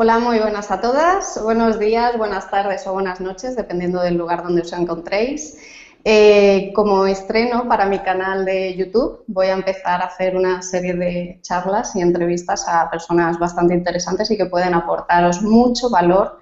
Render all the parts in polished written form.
Hola, muy buenas a todas. Buenos días, buenas tardes o buenas noches, dependiendo del lugar donde os encontréis. Como estreno para mi canal de YouTube, voy a empezar a hacer una serie de charlas y entrevistas a personas bastante interesantes y que pueden aportaros mucho valor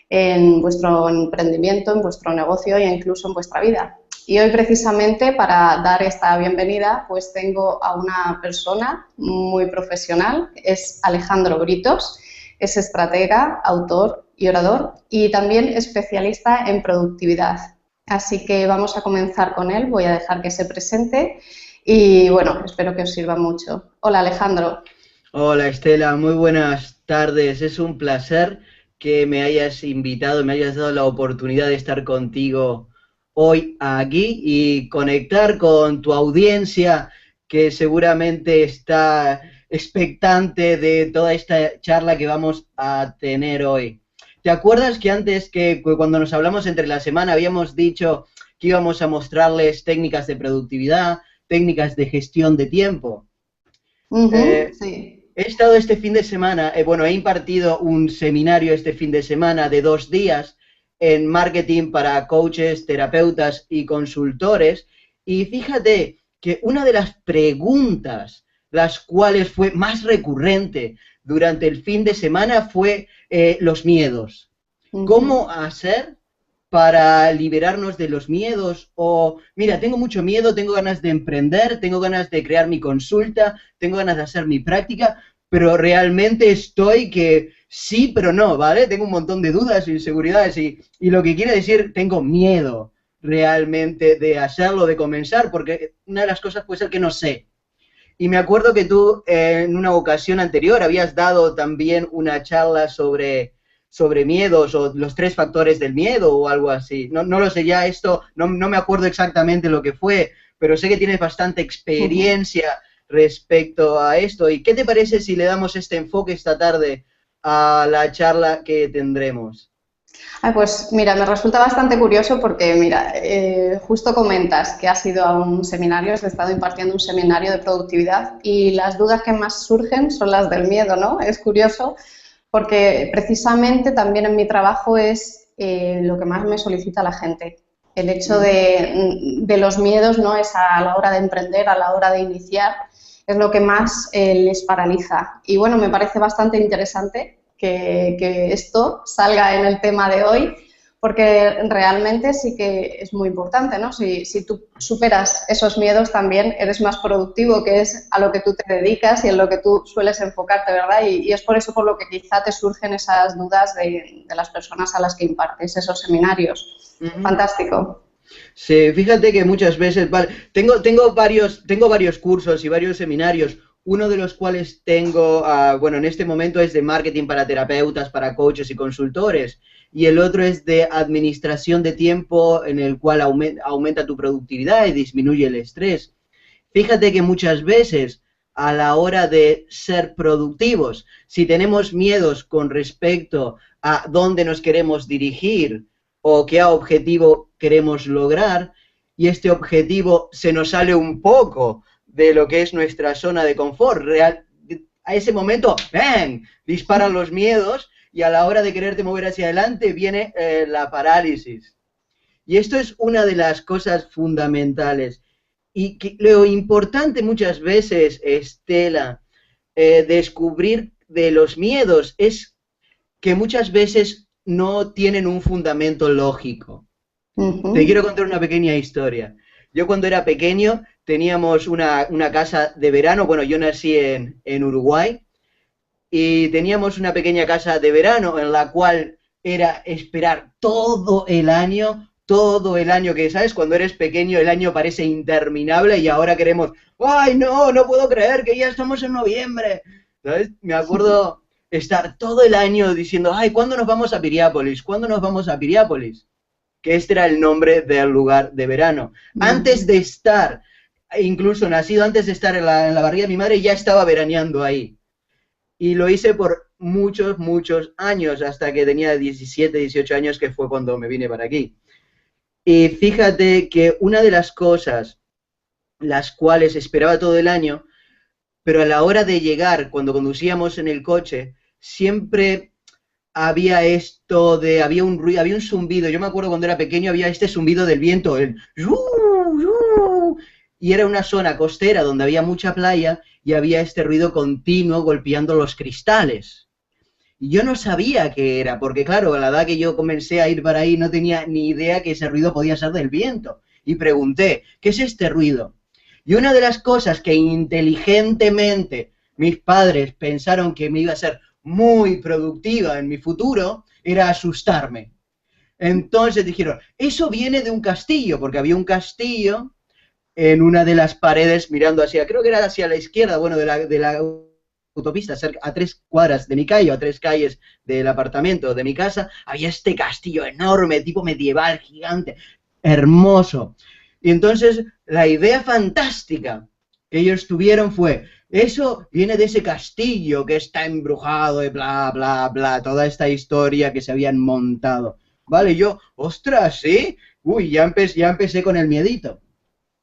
en vuestro emprendimiento, en vuestro negocio e incluso en vuestra vida. Y hoy, precisamente, para dar esta bienvenida, pues tengo a una persona muy profesional, es Alejandro Britos. Es estratega, autor y orador y también especialista en productividad. Así que vamos a comenzar con él, voy a dejar que se presente y bueno, espero que os sirva mucho. Hola, Alejandro. Hola Estela, muy buenas tardes. Es un placer que me hayas invitado, me hayas dado la oportunidad de estar contigo hoy aquí y conectar con tu audiencia que seguramente está expectante de toda esta charla que vamos a tener hoy. ¿Te acuerdas que antes que cuando nos hablamos entre la semana habíamos dicho que íbamos a mostrarles técnicas de productividad, técnicas de gestión de tiempo? Eh, Sí. He estado este fin de semana, bueno, he impartido un seminario este fin de semana de 2 días en marketing para coaches, terapeutas y consultores. Y fíjate que una de las preguntas, las cuales fue más recurrente durante el fin de semana, fue los miedos. ¿Cómo hacer para liberarnos de los miedos? O, mira, tengo mucho miedo, tengo ganas de emprender, tengo ganas de crear mi consulta, tengo ganas de hacer mi práctica, pero realmente estoy que sí, pero no, ¿vale? Tengo un montón de dudas e inseguridades y lo que quiere decir, tengo miedo realmente de hacerlo, de comenzar, porque una de las cosas puede ser que no sé. Y me acuerdo que tú en una ocasión anterior habías dado también una charla sobre miedos o los 3 factores del miedo o algo así. No, no lo sé, ya esto, no me acuerdo exactamente lo que fue, pero sé que tienes bastante experiencia respecto a esto. ¿Y qué te parece si le damos este enfoque esta tarde a la charla que tendremos? Ay, pues mira, me resulta bastante curioso porque, mira, justo comentas que has ido a un seminario, has estado impartiendo un seminario de productividad y las dudas que más surgen son las del miedo, ¿no? Es curioso porque precisamente también en mi trabajo es lo que más me solicita la gente. El hecho de los miedos, ¿no? Es a la hora de emprender, a la hora de iniciar, es lo que más les paraliza. Y bueno, me parece bastante interesante que esto salga en el tema de hoy, porque realmente sí que es muy importante, ¿no? Si tú superas esos miedos también eres más productivo, que es a lo que tú te dedicas y en lo que tú sueles enfocarte, ¿verdad? Y es por eso por lo que quizá te surgen esas dudas de las personas a las que impartes esos seminarios. Uh -huh. Fantástico. Sí, fíjate que muchas veces, vale, tengo varios cursos y varios seminarios, uno de los cuales tengo, bueno, en este momento es de marketing para terapeutas, para coaches y consultores, y el otro es de administración de tiempo, en el cual aumenta tu productividad y disminuye el estrés. Fíjate que muchas veces a la hora de ser productivos, si tenemos miedos con respecto a dónde nos queremos dirigir o qué objetivo queremos lograr, y este objetivo se nos sale un poco de lo que es nuestra zona de confort, a ese momento, ¡bang!, disparan los miedos y a la hora de quererte mover hacia adelante viene la parálisis. Y esto es una de las cosas fundamentales. Y que lo importante muchas veces, Estela, descubrir de los miedos es que muchas veces no tienen un fundamento lógico. Te quiero contar una pequeña historia. Yo cuando era pequeño teníamos una casa de verano, bueno, yo nací en Uruguay, y teníamos una pequeña casa de verano en la cual era esperar todo el año, que sabes, cuando eres pequeño el año parece interminable y ahora queremos, ay, no, no puedo creer que ya estamos en noviembre, ¿sabes? Me acuerdo estar todo el año diciendo, ay, ¿cuándo nos vamos a Piriápolis? ¿Cuándo nos vamos a Piriápolis? Que este era el nombre del lugar de verano. Antes de estar, incluso nacido antes de estar en la barriga de mi madre, ya estaba veraneando ahí. Y lo hice por muchos, muchos años, hasta que tenía 17, 18 años, que fue cuando me vine para aquí. Y fíjate que una de las cosas, las cuales esperaba todo el año, pero a la hora de llegar, cuando conducíamos en el coche, siempre había esto de, había un ruido, había un zumbido. Yo me acuerdo cuando era pequeño había este zumbido del viento, el yu, yu, y era una zona costera donde había mucha playa y había este ruido continuo golpeando los cristales. Y yo no sabía qué era, porque claro, a la edad que yo comencé a ir para ahí no tenía ni idea que ese ruido podía ser del viento. Y pregunté, ¿qué es este ruido? Y una de las cosas que inteligentemente mis padres pensaron que me iba a ser muy productiva en mi futuro era asustarme. Entonces dijeron, eso viene de un castillo, porque había un castillo en una de las paredes mirando hacia, creo que era hacia la izquierda, bueno, de la autopista, cerca, a 3 cuadras de mi calle, o a 3 calles del apartamento de mi casa, había este castillo enorme, tipo medieval, gigante, hermoso. Y entonces la idea fantástica que ellos tuvieron fue, eso viene de ese castillo que está embrujado y bla, bla, bla, toda esta historia que se habían montado. Vale, yo, ostras, ¿sí? Uy, ya empecé con el miedito.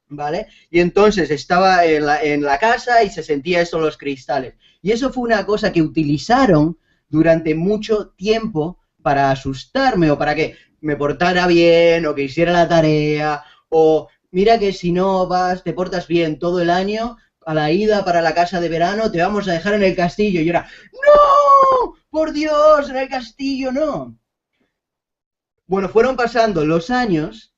¿Vale? Y entonces estaba en la casa y se sentía eso los cristales. Y eso fue una cosa que utilizaron durante mucho tiempo para asustarme o para que me portara bien o que hiciera la tarea o mira que si no vas, te portas bien todo el año, a la ida para la casa de verano te vamos a dejar en el castillo. Y yo era, ¡no! ¡Por Dios! En el castillo no. Bueno, fueron pasando los años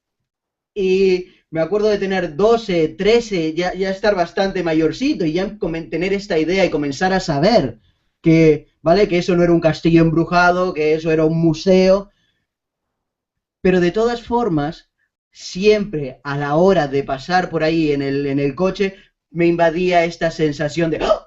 y me acuerdo de tener 12, 13, ya estar bastante mayorcito y ya tener esta idea y comenzar a saber que, ¿vale? Que eso no era un castillo embrujado, que eso era un museo. Pero de todas formas, siempre a la hora de pasar por ahí en el coche, me invadía esta sensación de, ¡oh!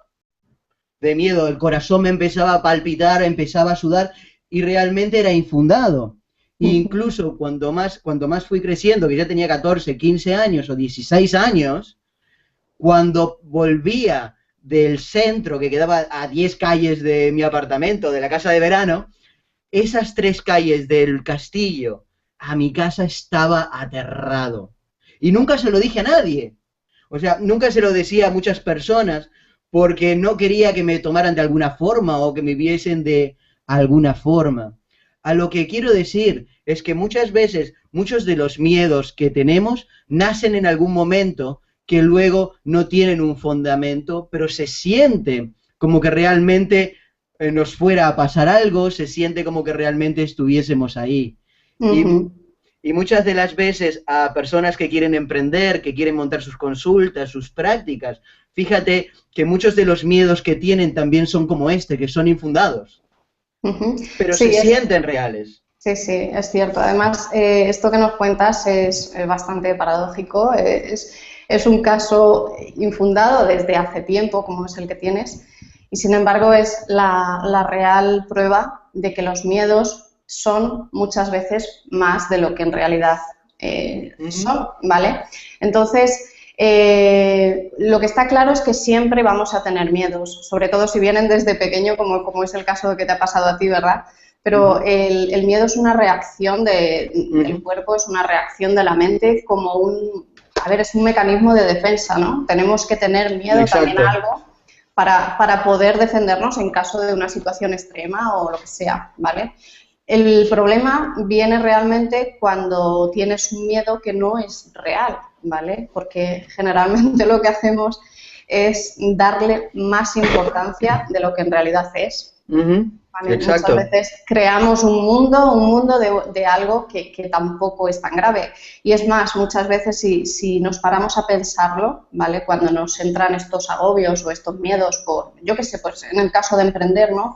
De miedo. El corazón me empezaba a palpitar, empezaba a sudar y realmente era infundado. E incluso cuando más fui creciendo, que ya tenía 14, 15 años o 16 años, cuando volvía del centro, que quedaba a 10 calles de mi apartamento, de la casa de verano, esas 3 calles del castillo a mi casa estaba aterrado. Y nunca se lo dije a nadie. O sea, nunca se lo decía a muchas personas porque no quería que me tomaran de alguna forma o que me viesen de alguna forma. A lo que quiero decir es que muchas veces muchos de los miedos que tenemos nacen en algún momento que luego no tienen un fundamento, pero se siente como que realmente nos fuera a pasar algo, se siente como que realmente estuviésemos ahí. Y, Ujú. y muchas de las veces a personas que quieren emprender, que quieren montar sus consultas, sus prácticas, fíjate que muchos de los miedos que tienen también son como este, que son infundados, Ujú. pero se Sí, sienten reales. sí, sí, es cierto. Además, esto que nos cuentas es bastante paradójico. Es un caso infundado desde hace tiempo, como es el que tienes, y sin embargo es la real prueba de que los miedos son muchas veces más de lo que en realidad Ujú. son, ¿vale? Entonces, lo que está claro es que siempre vamos a tener miedos, sobre todo si vienen desde pequeño, como es el caso que te ha pasado a ti, ¿verdad? Pero Ujú. el miedo es una reacción del Ujú. cuerpo, es una reacción de la mente, como a ver, es un mecanismo de defensa, ¿no? Tenemos que tener miedo también a Exacto. algo para poder defendernos en caso de una situación extrema o lo que sea, ¿vale? El problema viene realmente cuando tienes un miedo que no es real, ¿vale? Porque generalmente lo que hacemos es darle más importancia de lo que en realidad es. Ujú. ¿Vale? Muchas Exacto. veces creamos un mundo de algo que tampoco es tan grave. Y es más, muchas veces si nos paramos a pensarlo, ¿vale? Cuando nos entran estos agobios o estos miedos por, yo qué sé, pues en el caso de emprender, ¿no?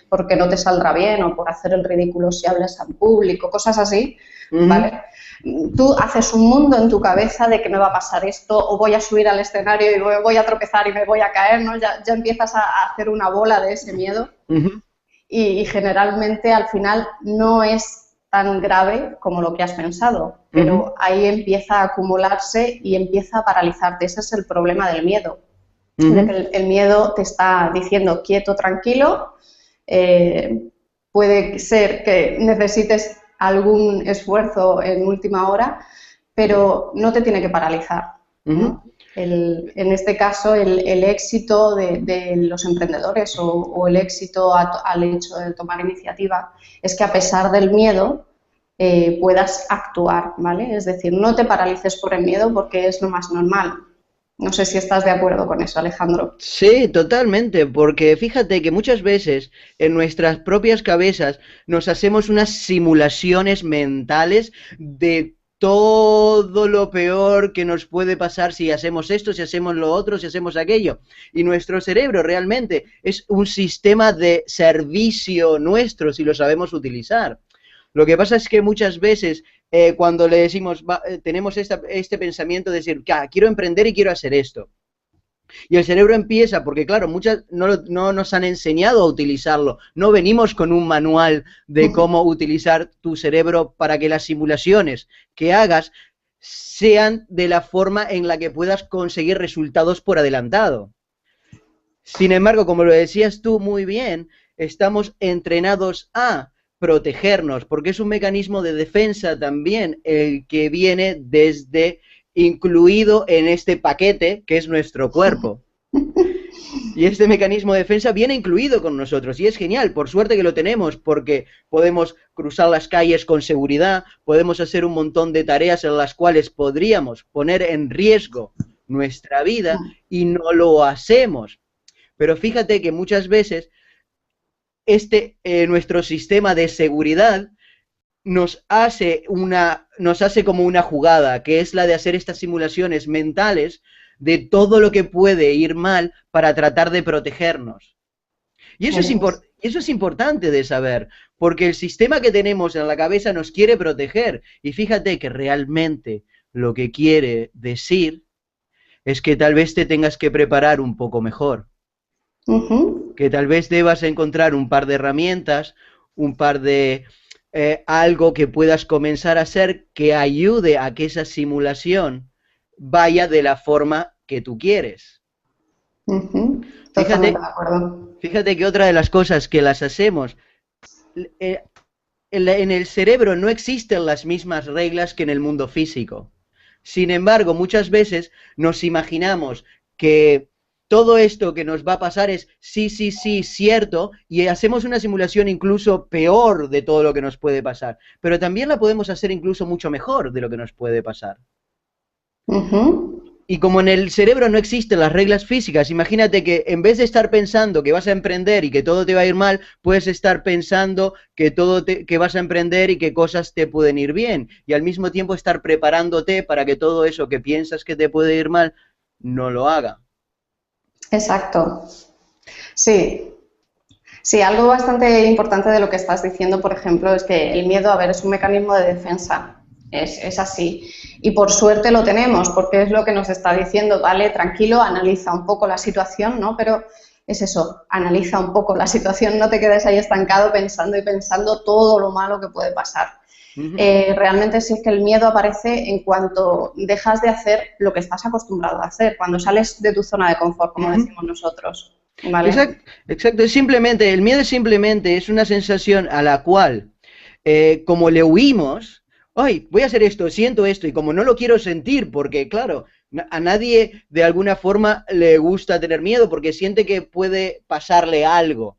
Porque no te saldrá bien o por hacer el ridículo si hablas en público, cosas así, Ujú. ¿vale? Tú haces un mundo en tu cabeza de que me va a pasar esto o voy a subir al escenario y voy a tropezar y me voy a caer, ¿no? Ya empiezas a hacer una bola de ese miedo Ujú. y generalmente al final no es tan grave como lo que has pensado, Ujú. pero ahí empieza a acumularse y empieza a paralizarte. Ese es el problema del miedo, de que Ujú. el miedo te está diciendo quieto, tranquilo, eh, puede ser que necesites algún esfuerzo en última hora, pero no te tiene que paralizar. Ujú. ¿No? En este caso, el éxito de los emprendedores o el éxito al hecho de tomar iniciativa es que a pesar del miedo puedas actuar, ¿vale? Es decir, no te paralices por el miedo porque es lo más normal. No sé si estás de acuerdo con eso, Alejandro. Sí, totalmente, porque fíjate que muchas veces en nuestras propias cabezas nos hacemos unas simulaciones mentales de todo lo peor que nos puede pasar si hacemos esto, si hacemos lo otro, si hacemos aquello. Y nuestro cerebro realmente es un sistema de servicio nuestro si lo sabemos utilizar. Lo que pasa es que muchas veces cuando le decimos, tenemos este pensamiento de decir, quiero emprender y quiero hacer esto. Y el cerebro empieza, porque claro, muchas no nos han enseñado a utilizarlo. No venimos con un manual de cómo utilizar tu cerebro para que las simulaciones que hagas sean de la forma en la que puedas conseguir resultados por adelantado. Sin embargo, como lo decías tú muy bien, estamos entrenados a protegernos, porque es un mecanismo de defensa también el que viene desde incluido en este paquete que es nuestro cuerpo. Y este mecanismo de defensa viene incluido con nosotros y es genial, por suerte que lo tenemos, porque podemos cruzar las calles con seguridad, podemos hacer un montón de tareas en las cuales podríamos poner en riesgo nuestra vida y no lo hacemos. Pero fíjate que muchas veces nuestro sistema de seguridad nos hace como una jugada, que es la de hacer estas simulaciones mentales de todo lo que puede ir mal para tratar de protegernos. Y eso es importante de saber, porque el sistema que tenemos en la cabeza nos quiere proteger. Y fíjate que realmente lo que quiere decir es que tal vez te tengas que preparar un poco mejor. Que tal vez debas encontrar un par de herramientas, un par de algo que puedas comenzar a hacer que ayude a que esa simulación vaya de la forma que tú quieres. Totalmente de acuerdo. Fíjate que otra de las cosas que las hacemos, en el cerebro no existen las mismas reglas que en el mundo físico. Sin embargo, muchas veces nos imaginamos que todo esto que nos va a pasar es sí, sí, sí, cierto, y hacemos una simulación incluso peor de todo lo que nos puede pasar. Pero también la podemos hacer incluso mucho mejor de lo que nos puede pasar. Y como en el cerebro no existen las reglas físicas, imagínate que en vez de estar pensando que vas a emprender y que todo te va a ir mal, puedes estar pensando que que vas a emprender y que cosas te pueden ir bien. Y al mismo tiempo estar preparándote para que todo eso que piensas que te puede ir mal, no lo haga. Exacto. Sí. Sí, algo bastante importante de lo que estás diciendo, por ejemplo, es que el miedo, a ver, es un mecanismo de defensa. Es así. Y por suerte lo tenemos, porque es lo que nos está diciendo, vale, tranquilo, analiza un poco la situación, ¿no? Pero es eso, analiza un poco la situación, no te quedes ahí estancado pensando y pensando todo lo malo que puede pasar. Realmente sí es que el miedo aparece en cuanto dejas de hacer lo que estás acostumbrado a hacer, cuando sales de tu zona de confort, como decimos nosotros. ¿Vale? Exacto, el miedo simplemente es una sensación a la cual, como le huimos, ¡ay, voy a hacer esto, siento esto! Y como no lo quiero sentir, porque claro, a nadie de alguna forma le gusta tener miedo porque siente que puede pasarle algo.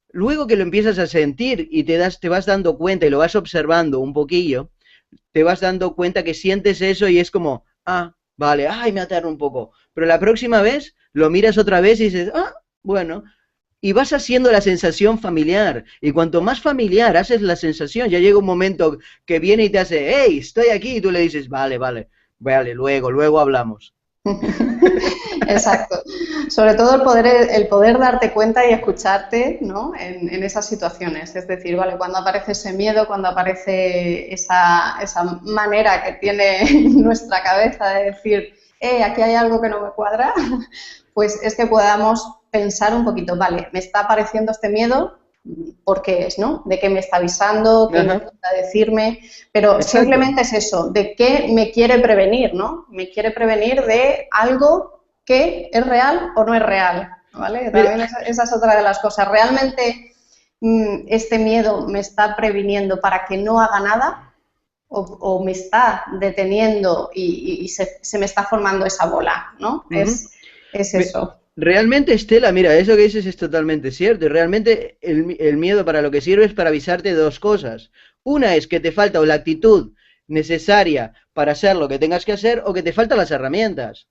Luego que lo empiezas a sentir y te vas dando cuenta y lo vas observando un poquillo, te vas dando cuenta que sientes eso y es como, vale, ay, me aterro un poco. Pero la próxima vez lo miras otra vez y dices, bueno, y vas haciendo la sensación familiar. Y cuanto más familiar haces la sensación, ya llega un momento que viene y te hace, hey, estoy aquí, y tú le dices, vale, luego hablamos. Exacto. Sobre todo el poder darte cuenta y escucharte, ¿no? en esas situaciones. Es decir, vale, cuando aparece ese miedo, cuando aparece esa manera que tiene nuestra cabeza de decir, aquí hay algo que no me cuadra, pues es que podamos pensar un poquito, vale, me está apareciendo este miedo, ¿por qué es, no? ¿De qué me está avisando? ¿Qué intenta decirme? Pero exacto, simplemente es eso, ¿de qué me quiere prevenir, no? Me quiere prevenir de algo que es real o no es real, ¿vale? También esa es otra de las cosas. ¿Realmente este miedo me está previniendo para que no haga nada? o me está deteniendo y se me está formando esa bola, ¿no? Ujú. Es eso. Realmente, Estela, mira, eso que dices es totalmente cierto. Y realmente el miedo para lo que sirve es para avisarte de dos cosas. Una es que te falta o la actitud necesaria para hacer lo que tengas que hacer o que te faltan las herramientas.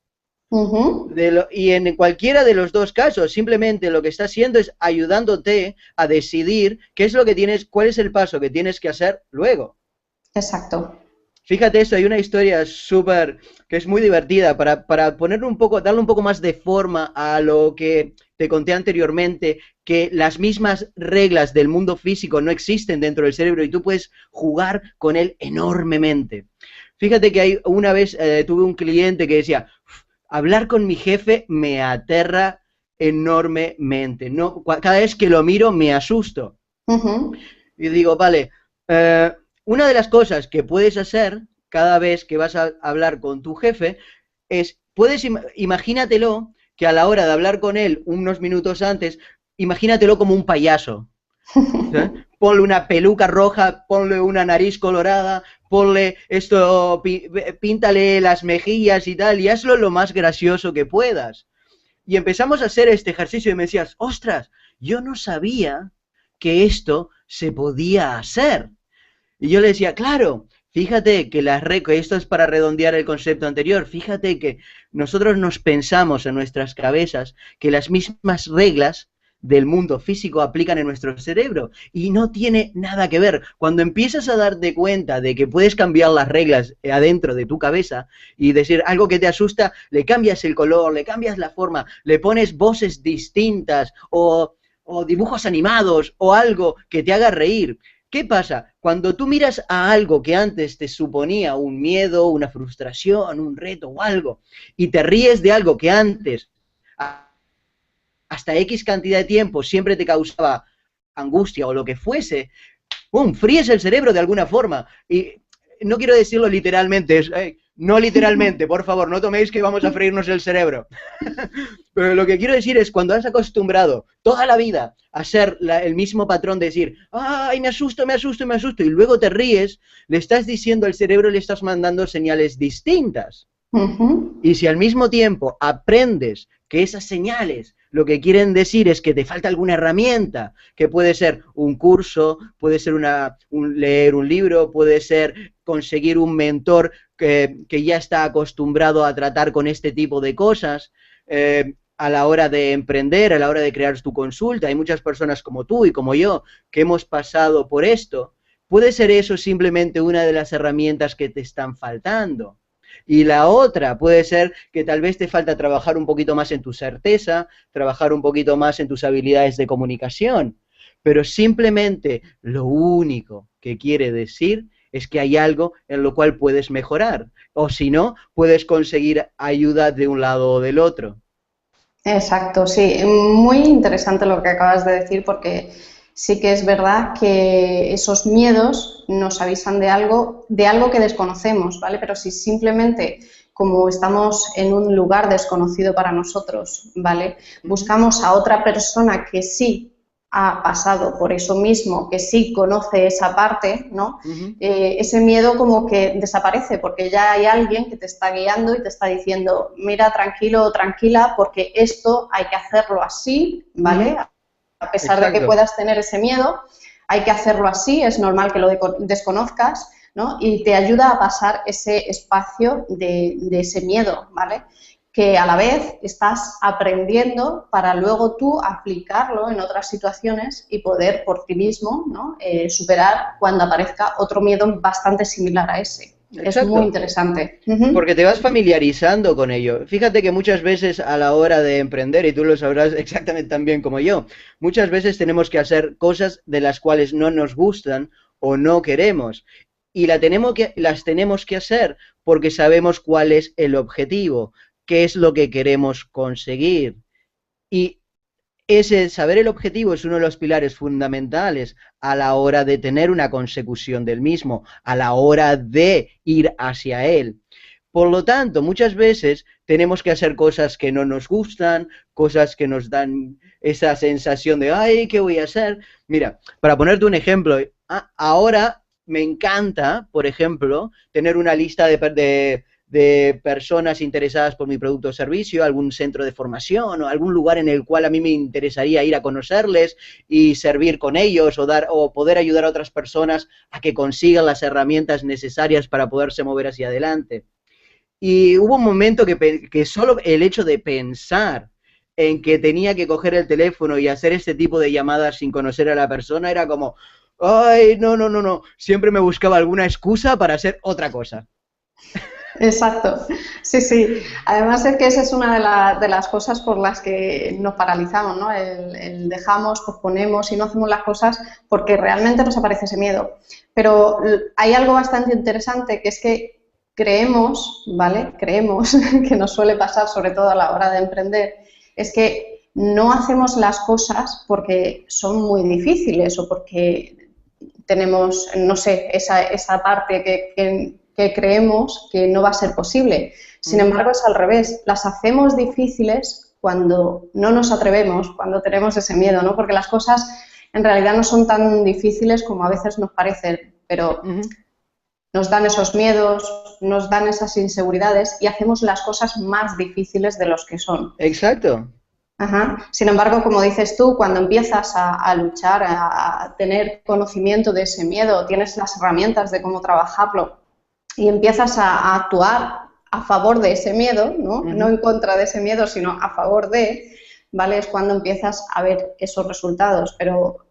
Ujú. Y en cualquiera de los dos casos, simplemente lo que está haciendo es ayudándote a decidir qué es lo que tienes, cuál es el paso que tienes que hacer luego. Exacto. Fíjate esto, hay una historia súper, que es muy divertida para ponerle un poco, darle un poco más de forma a lo que te conté anteriormente, que las mismas reglas del mundo físico no existen dentro del cerebro y tú puedes jugar con él enormemente. Fíjate que una vez tuve un cliente que decía, hablar con mi jefe me aterra enormemente. No, cada vez que lo miro me asusto. Ujú. Y digo, vale, eh, una de las cosas que puedes hacer cada vez que vas a hablar con tu jefe es, imagínatelo que a la hora de hablar con él unos minutos antes, imagínatelo como un payaso. ¿Eh? Ponle una peluca roja, ponle una nariz colorada, ponle esto, píntale las mejillas y tal, y hazlo lo más gracioso que puedas. Y empezamos a hacer este ejercicio y me decías, ostras, yo no sabía que esto se podía hacer. Y yo le decía, claro, fíjate que que esto es para redondear el concepto anterior, fíjate que nosotros nos pensamos en nuestras cabezas que las mismas reglas del mundo físico aplican en nuestro cerebro y no tiene nada que ver. Cuando empiezas a darte cuenta de que puedes cambiar las reglas adentro de tu cabeza y decir algo que te asusta, le cambias el color, le cambias la forma, le pones voces distintas o dibujos animados o algo que te haga reír. ¿Qué pasa? Cuando tú miras a algo que antes te suponía un miedo, una frustración, un reto o algo, y te ríes de algo que antes, hasta X cantidad de tiempo, siempre te causaba angustia o lo que fuese, ¡pum!, fríes el cerebro de alguna forma. Y no quiero decirlo literalmente, no literalmente, por favor, no toméis que vamos a freírnos el cerebro. Pero lo que quiero decir es, cuando has acostumbrado toda la vida a ser el mismo patrón de decir, ay, me asusto, me asusto, me asusto, y luego te ríes, le estás diciendo al cerebro, le estás mandando señales distintas. Ujú. Y si al mismo tiempo aprendes que esas señales lo que quieren decir es que te falta alguna herramienta, que puede ser un curso, puede ser leer un libro, puede ser conseguir un mentor que ya está acostumbrado a tratar con este tipo de cosas, a la hora de emprender, a la hora de crear tu consulta. Hay muchas personas como tú y como yo que hemos pasado por esto. Puede ser eso simplemente una de las herramientas que te están faltando. Y la otra puede ser que tal vez te falta trabajar un poquito más en tu certeza, trabajar un poquito más en tus habilidades de comunicación. Pero simplemente lo único que quiere decir es que hay algo en lo cual puedes mejorar. O si no, puedes conseguir ayuda de un lado o del otro. Exacto, sí, muy interesante lo que acabas de decir porque sí que es verdad que esos miedos nos avisan de algo que desconocemos, ¿vale? Pero si simplemente, como estamos en un lugar desconocido para nosotros, ¿vale? Uh -huh. Buscamos a otra persona que sí ha pasado por eso mismo, que sí conoce esa parte, ¿no? Uh -huh. Ese miedo como que desaparece porque ya hay alguien que te está guiando y te está diciendo, mira, tranquilo o tranquila, porque esto hay que hacerlo así, ¿vale? Uh -huh. A pesar de que Exacto. puedas tener ese miedo, hay que hacerlo así, es normal que lo desconozcas, ¿no? Y te ayuda a pasar ese espacio de ese miedo, ¿vale? Que a la vez estás aprendiendo para luego tú aplicarlo en otras situaciones y poder por ti mismo, ¿no? Superar cuando aparezca otro miedo bastante similar a ese. Es muy Exacto. interesante. Uh-huh. Porque te vas familiarizando con ello. Fíjate que muchas veces a la hora de emprender, y tú lo sabrás exactamente tan bien como yo, muchas veces tenemos que hacer cosas de las cuales no nos gustan o no queremos. Y las tenemos que hacer porque sabemos cuál es el objetivo, qué es lo que queremos conseguir. Y ese saber el objetivo es uno de los pilares fundamentales a la hora de tener una consecución del mismo, a la hora de ir hacia él. Por lo tanto, muchas veces tenemos que hacer cosas que no nos gustan, cosas que nos dan esa sensación de, ay, ¿qué voy a hacer? Mira, para ponerte un ejemplo, ahora me encanta, por ejemplo, tener una lista de personas interesadas por mi producto o servicio, algún centro de formación o algún lugar en el cual a mí me interesaría ir a conocerles y servir con ellos o poder ayudar a otras personas a que consigan las herramientas necesarias para poderse mover hacia adelante. Y hubo un momento que solo el hecho de pensar en que tenía que coger el teléfono y hacer este tipo de llamadas sin conocer a la persona era como, ay, no, no, no, no, siempre me buscaba alguna excusa para hacer otra cosa. Exacto, sí, sí. Además es que esa es una de las cosas por las que nos paralizamos, ¿no? El dejamos, posponemos y no hacemos las cosas porque realmente nos aparece ese miedo. Pero hay algo bastante interesante que es que creemos, ¿vale? Creemos que nos suele pasar, sobre todo a la hora de emprender, es que no hacemos las cosas porque son muy difíciles o porque tenemos, no sé, esa parte que creemos que no va a ser posible. Sin embargo, es al revés. Las hacemos difíciles cuando no nos atrevemos, cuando tenemos ese miedo, ¿no? Porque las cosas en realidad no son tan difíciles como a veces nos parecen, pero nos dan esos miedos, nos dan esas inseguridades y hacemos las cosas más difíciles de los que son. Exacto. Ajá. Sin embargo, como dices tú, cuando empiezas a luchar, a tener conocimiento de ese miedo, tienes las herramientas de cómo trabajarlo y empiezas a actuar a favor de ese miedo, ¿no? No en contra de ese miedo, sino a favor de, ¿vale? Es cuando empiezas a ver esos resultados, pero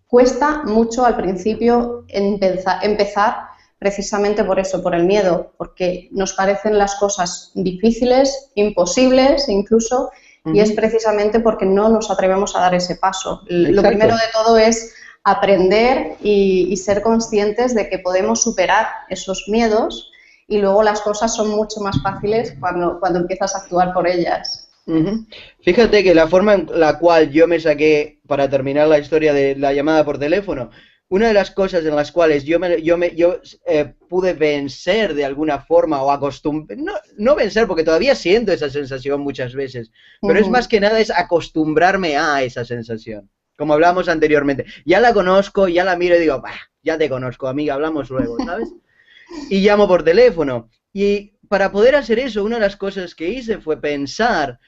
cuesta mucho al principio empezar precisamente por eso, por el miedo, porque nos parecen las cosas difíciles, imposibles incluso, y es precisamente porque no nos atrevemos a dar ese paso. Exacto. Lo primero de todo es aprender y ser conscientes de que podemos superar esos miedos y luego las cosas son mucho más fáciles cuando empiezas a actuar por ellas. Fíjate que la forma en la cual yo me saqué, para terminar la historia de la llamada por teléfono, una de las cosas en las cuales yo pude vencer de alguna forma o no vencer porque todavía siento esa sensación muchas veces, pero es más que nada es acostumbrarme a esa sensación. Como hablábamos anteriormente, ya la conozco, ya la miro y digo, bah, ya te conozco, amiga, hablamos luego, ¿sabes? Y llamo por teléfono. Y para poder hacer eso, una de las cosas que hice fue pensar,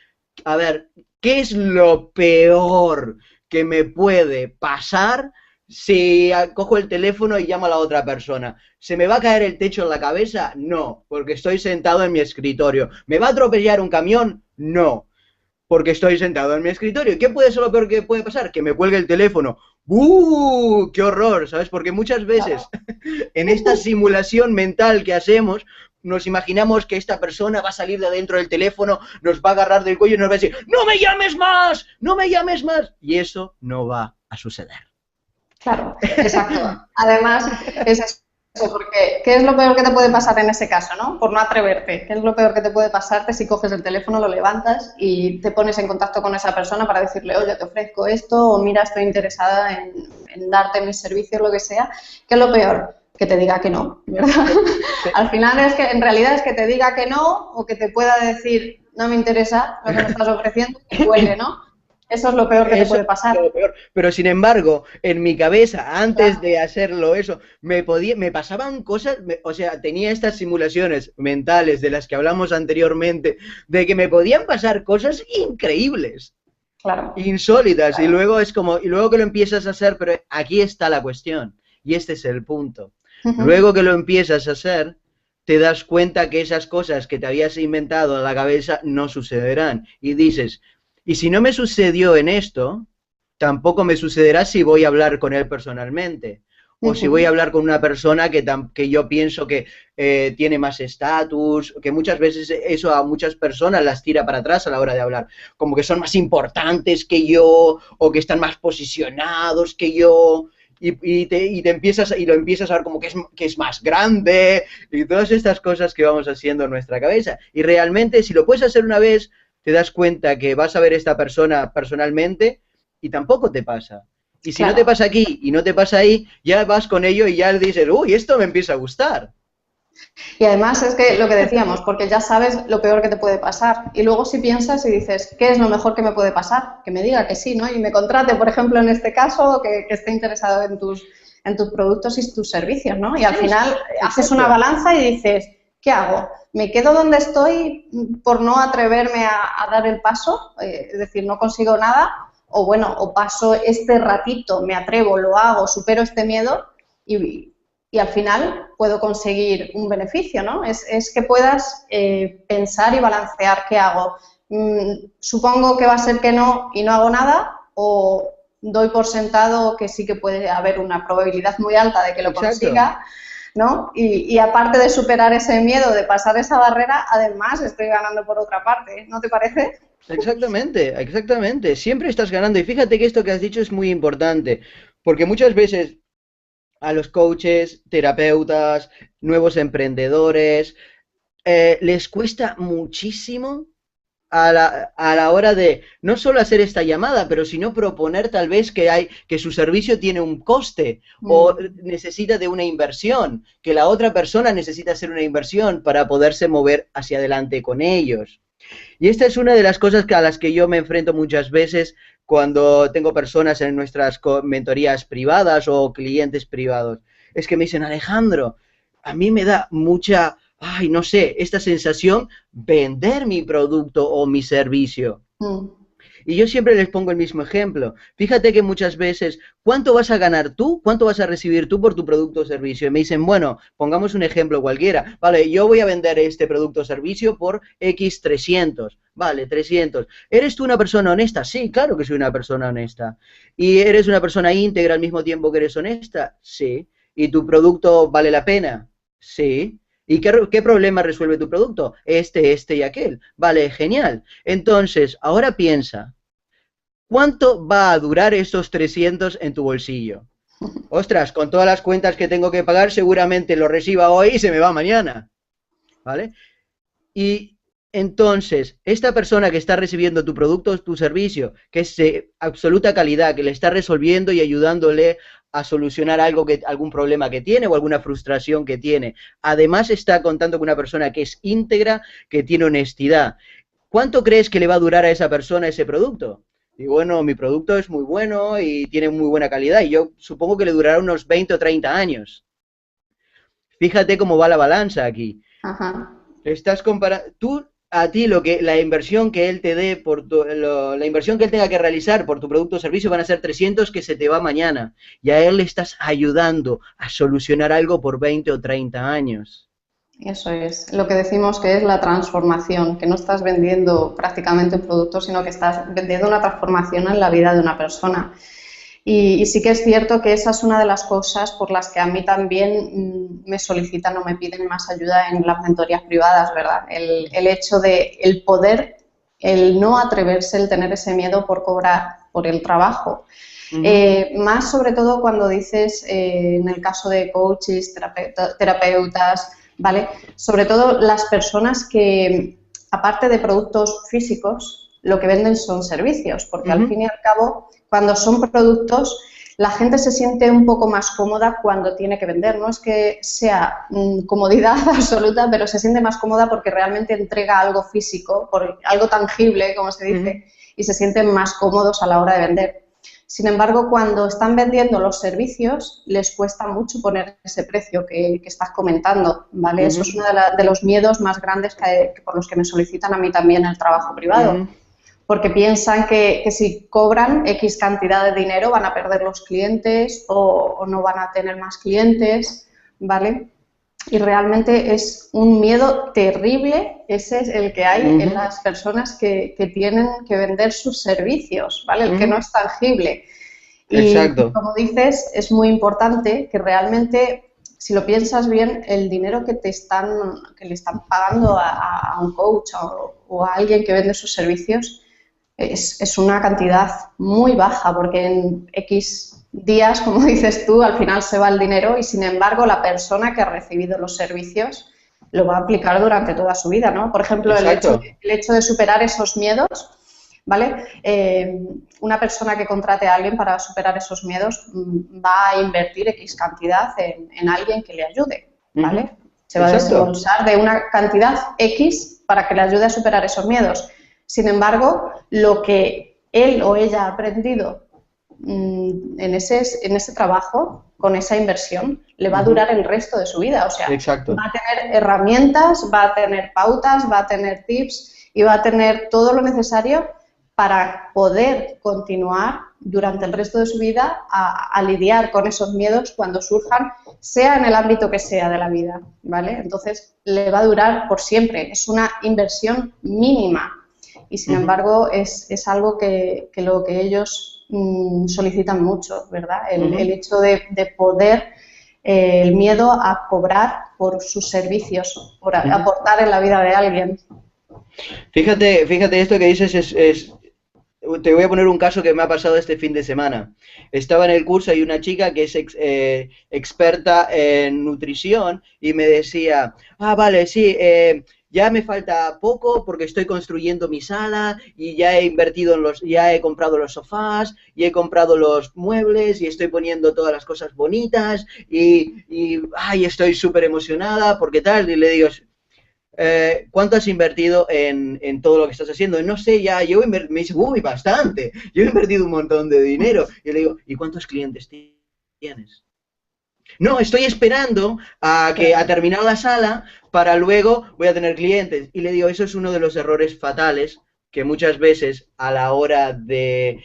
a ver, ¿qué es lo peor que me puede pasar si cojo el teléfono y llamo a la otra persona? ¿Se me va a caer el techo en la cabeza? No, porque estoy sentado en mi escritorio. ¿Me va a atropellar un camión? No, porque estoy sentado en mi escritorio. ¿Qué puede ser lo peor que puede pasar? Que me cuelgue el teléfono. ¡Uh! ¡Qué horror! ¿Sabes? Porque muchas veces en esta simulación mental que hacemos, nos imaginamos que esta persona va a salir de dentro del teléfono, nos va a agarrar del cuello y nos va a decir ¡no me llames más! ¡No me llames más! Y eso no va a suceder. Claro, exacto. Además, es eso, porque ¿qué es lo peor que te puede pasar en ese caso, ¿no? Por no atreverte. ¿Qué es lo peor que te puede pasarte si coges el teléfono, lo levantas y te pones en contacto con esa persona para decirle, oye, te ofrezco esto, o mira, estoy interesada en darte mis servicios, lo que sea? ¿Qué es lo peor? Que te diga que no, ¿verdad? Al final es que, en realidad es que te diga que no, o que te pueda decir, no me interesa lo que me estás ofreciendo, y cuelgue, ¿no? Eso es lo peor que te puede pasar. Es lo peor. Pero sin embargo, en mi cabeza, antes de hacerlo eso, me pasaban cosas, o sea, tenía estas simulaciones mentales de las que hablamos anteriormente, de que me podían pasar cosas increíbles. Claro. Insólitas. Claro. Y luego es como, y luego que lo empiezas a hacer, pero aquí está la cuestión. Y este es el punto. Luego que lo empiezas a hacer, te das cuenta que esas cosas que te habías inventado en la cabeza no sucederán. Y dices, y si no me sucedió en esto, tampoco me sucederá si voy a hablar con él personalmente. O si voy a hablar con una persona que yo pienso que tiene más estatus, que muchas veces eso a muchas personas las tira para atrás a la hora de hablar. Como que son más importantes que yo, o que están más posicionados que yo. Y lo empiezas a ver como que es más grande, y todas estas cosas que vamos haciendo en nuestra cabeza. Y realmente, si lo puedes hacer una vez, te das cuenta que vas a ver a esta persona personalmente y tampoco te pasa. Y si no te pasa aquí y no te pasa ahí, ya vas con ello y ya le dices, uy, esto me empieza a gustar. Y además es que lo que decíamos, porque ya sabes lo peor que te puede pasar. Y luego si piensas y dices, ¿qué es lo mejor que me puede pasar? Que me diga que sí, ¿no? Y me contrate, por ejemplo, en este caso, que esté interesado en en tus productos y tus servicios, ¿no? Y al Sí, final haces exacto. una balanza y dices, ¿qué hago? ¿Me quedo donde estoy por no atreverme a dar el paso? Es decir, no consigo nada, o bueno, o paso este ratito, me atrevo, lo hago, supero este miedo y al final puedo conseguir un beneficio, ¿no? Es que puedas pensar y balancear qué hago. Supongo que va a ser que no y no hago nada, o doy por sentado que sí que puede haber una probabilidad muy alta de que lo Exacto. consiga, ¿no? Y aparte de superar ese miedo, de pasar esa barrera, además estoy ganando por otra parte, ¿no te parece? Exactamente, exactamente. Siempre estás ganando. Y fíjate que esto que has dicho es muy importante, porque muchas veces a los coaches, terapeutas, nuevos emprendedores, les cuesta muchísimo a la hora de no solo hacer esta llamada, pero sino proponer tal vez que su servicio tiene un coste o necesita de una inversión, que la otra persona necesita hacer una inversión para poderse mover hacia adelante con ellos. Y esta es una de las cosas a las que yo me enfrento muchas veces cuando tengo personas en nuestras mentorías privadas o clientes privados. Es que me dicen, Alejandro, a mí me da mucha, ay, no sé, esta sensación vender mi producto o mi servicio. Mm. Y yo siempre les pongo el mismo ejemplo. Fíjate que muchas veces, ¿cuánto vas a ganar tú? ¿Cuánto vas a recibir tú por tu producto o servicio? Y me dicen, bueno, pongamos un ejemplo cualquiera. Vale, yo voy a vender este producto o servicio por X 300. Vale, 300. ¿Eres tú una persona honesta? Sí, claro que soy una persona honesta. ¿Y eres una persona íntegra al mismo tiempo que eres honesta? Sí. ¿Y tu producto vale la pena? Sí. ¿Y qué problema resuelve tu producto? Este y aquel. Vale, genial. Entonces, ahora piensa, ¿cuánto va a durar esos 300 en tu bolsillo? Ostras, con todas las cuentas que tengo que pagar, seguramente lo reciba hoy y se me va mañana. ¿Vale? Y entonces, esta persona que está recibiendo tu producto o tu servicio, que es de absoluta calidad, que le está resolviendo y ayudándole a solucionar algún problema que tiene o alguna frustración que tiene, además está contando con una persona que es íntegra, que tiene honestidad. ¿Cuánto crees que le va a durar a esa persona ese producto? Y bueno, mi producto es muy bueno y tiene muy buena calidad y yo supongo que le durará unos 20 o 30 años. Fíjate cómo va la balanza aquí. Ajá. Estás comparando, tú a ti la inversión que él te dé la inversión que él tenga que realizar por tu producto o servicio van a ser 300 que se te va mañana. Y a él le estás ayudando a solucionar algo por 20 o 30 años. Eso es lo que decimos que es la transformación, que no estás vendiendo prácticamente un producto, sino que estás vendiendo una transformación en la vida de una persona. Y sí que es cierto que esa es una de las cosas por las que a mí también me solicitan o me piden más ayuda en las mentorías privadas, ¿verdad? El hecho de el poder, el no atreverse, el tener ese miedo por cobrar por el trabajo. Uh -huh. Más sobre todo cuando dices, en el caso de coaches, terapeutas, ¿vale? Sobre todo las personas que, aparte de productos físicos, lo que venden son servicios, porque Uh al -huh. fin y al cabo, cuando son productos, la gente se siente un poco más cómoda cuando tiene que vender. No es que sea comodidad absoluta, pero se siente más cómoda porque realmente entrega algo físico, algo tangible, como se Uh -huh. dice, y se sienten más cómodos a la hora de vender. Sin embargo, cuando están vendiendo los servicios, les cuesta mucho poner ese precio que estás comentando, ¿vale? Uh Eso -huh. es uno de los miedos más grandes por los que me solicitan a mí también el trabajo Uh privado, -huh. porque piensan que si cobran X cantidad de dinero van a perder los clientes o no van a tener más clientes, ¿vale? Y realmente es un miedo terrible, ese es el que hay Uh en -huh. las personas que tienen que vender sus servicios, ¿vale? Uh El que no -huh. es tangible. Y Exacto. como dices, es muy importante que realmente, si lo piensas bien, el dinero que le están pagando a un coach o a alguien que vende sus servicios es una cantidad muy baja, porque en X días, como dices tú, al final se va el dinero y, sin embargo, la persona que ha recibido los servicios lo va a aplicar durante toda su vida, ¿no? Por ejemplo, Exacto. el hecho de superar esos miedos, ¿vale? Una persona que contrate a alguien para superar esos miedos va a invertir X cantidad en alguien que le ayude, Uh -huh. ¿vale? Se va a Exacto. desembolsar de una cantidad X para que le ayude a superar esos miedos. Sin embargo, lo que él o ella ha aprendido en ese trabajo, con esa inversión, le va a durar el resto de su vida. O sea, Exacto. va a tener herramientas, va a tener pautas, va a tener tips y va a tener todo lo necesario para poder continuar durante el resto de su vida a lidiar con esos miedos cuando surjan, sea en el ámbito que sea de la vida, ¿vale? Entonces, le va a durar por siempre. Es una inversión mínima y, sin embargo, es algo que lo que ellos solicitan mucho, ¿verdad? El hecho de poder, el miedo a cobrar por sus servicios, por aportar en la vida de alguien. Fíjate, esto que dices te voy a poner un caso que me ha pasado este fin de semana. Estaba en el curso y una chica que es experta en nutrición y me decía, vale, sí, ya me falta poco porque estoy construyendo mi sala y ya he invertido ya he comprado los sofás y he comprado los muebles y estoy poniendo todas las cosas bonitas y estoy súper emocionada porque tal. Y le digo, ¿cuánto has invertido en todo lo que estás haciendo? No sé, me dice, bastante, yo he invertido un montón de dinero. Y le digo, ¿y cuántos clientes tienes? No, estoy esperando a terminar la sala para luego voy a tener clientes. Y le digo, eso es uno de los errores fatales que muchas veces a la hora de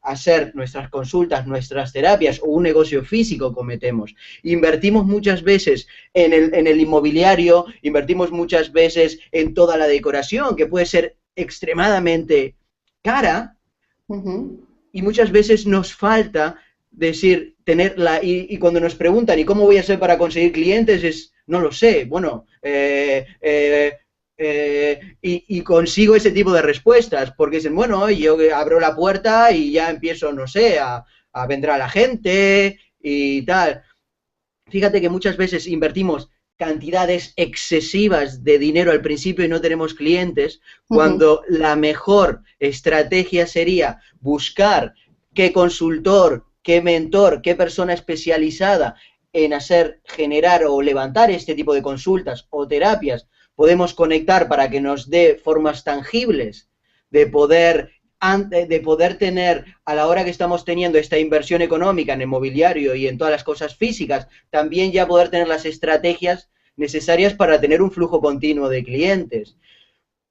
hacer nuestras consultas, nuestras terapias o un negocio físico cometemos. Invertimos muchas veces en el inmobiliario, invertimos muchas veces en toda la decoración, que puede ser extremadamente cara, y muchas veces nos falta decir, y cuando nos preguntan, ¿y cómo voy a hacer para conseguir clientes? No lo sé, bueno, y consigo ese tipo de respuestas, porque dicen, bueno, yo abro la puerta y ya empiezo, no sé, a vender a la gente y tal. Fíjate que muchas veces invertimos cantidades excesivas de dinero al principio y no tenemos clientes, cuando la mejor estrategia sería buscar qué consultor, qué mentor, qué persona especializada en generar o levantar este tipo de consultas o terapias podemos conectar para que nos dé formas tangibles de poder tener, a la hora que estamos teniendo esta inversión económica en el mobiliario y en todas las cosas físicas, también ya poder tener las estrategias necesarias para tener un flujo continuo de clientes.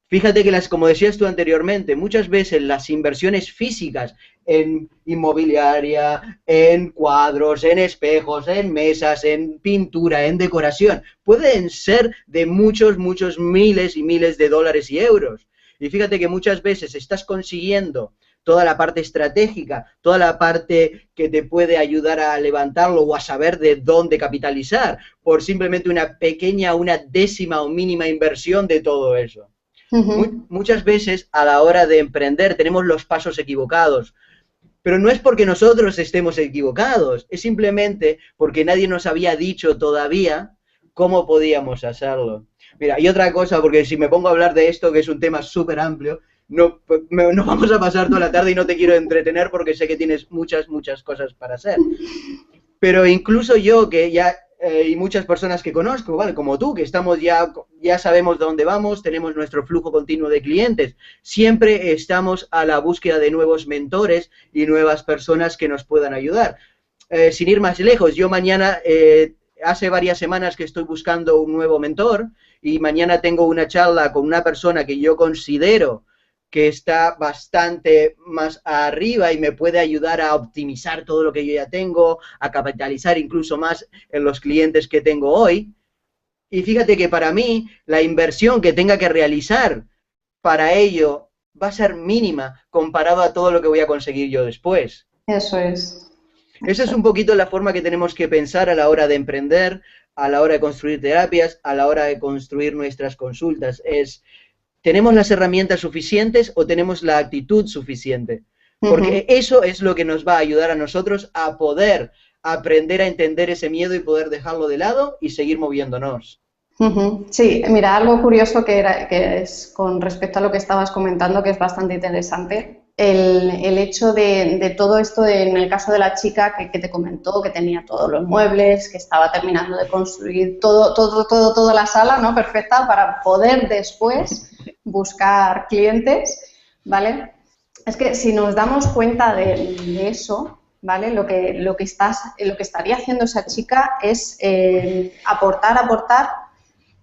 Fíjate que como decías tú anteriormente, muchas veces las inversiones físicas en inmobiliaria, en cuadros, en espejos, en mesas, en pintura, en decoración, pueden ser de muchos miles y miles de dólares y euros. Y fíjate que muchas veces estás consiguiendo toda la parte estratégica, toda la parte que te puede ayudar a levantarlo o a saber de dónde capitalizar, por simplemente una décima o mínima inversión de todo eso. Muchas veces a la hora de emprender tenemos los pasos equivocados, pero no es porque nosotros estemos equivocados, es simplemente porque nadie nos había dicho todavía cómo podíamos hacerlo. Mira, y otra cosa, porque si me pongo a hablar de esto, que es un tema súper amplio, no vamos a pasar toda la tarde y no te quiero entretener porque sé que tienes muchas cosas para hacer. Pero incluso yo, que ya y muchas personas que conozco, ¿vale? Como tú, que estamos ya sabemos dónde vamos, tenemos nuestro flujo continuo de clientes, siempre estamos a la búsqueda de nuevos mentores y nuevas personas que nos puedan ayudar. Sin ir más lejos, yo mañana, hace varias semanas que estoy buscando un nuevo mentor y mañana tengo una charla con una persona que yo considero que está bastante más arriba y me puede ayudar a optimizar todo lo que yo ya tengo, a capitalizar incluso más en los clientes que tengo hoy. Y fíjate que para mí la inversión que tenga que realizar para ello va a ser mínima comparado a todo lo que voy a conseguir yo después. Eso es. Esa es un poquito la forma que tenemos que pensar a la hora de emprender, a la hora de construir terapias, a la hora de construir nuestras consultas. ¿Tenemos las herramientas suficientes o tenemos la actitud suficiente? Porque eso es lo que nos va a ayudar a nosotros a poder aprender a entender ese miedo y poder dejarlo de lado y seguir moviéndonos. Sí, mira, algo curioso que es con respecto a lo que estabas comentando, que es bastante interesante, el hecho de todo esto, en el caso de la chica que te comentó, que tenía todos los muebles, que estaba terminando de construir toda la sala, ¿no? Perfecta para poder después buscar clientes, ¿vale? es que si nos damos cuenta de eso, ¿vale? Lo que estaría haciendo esa chica es aportar,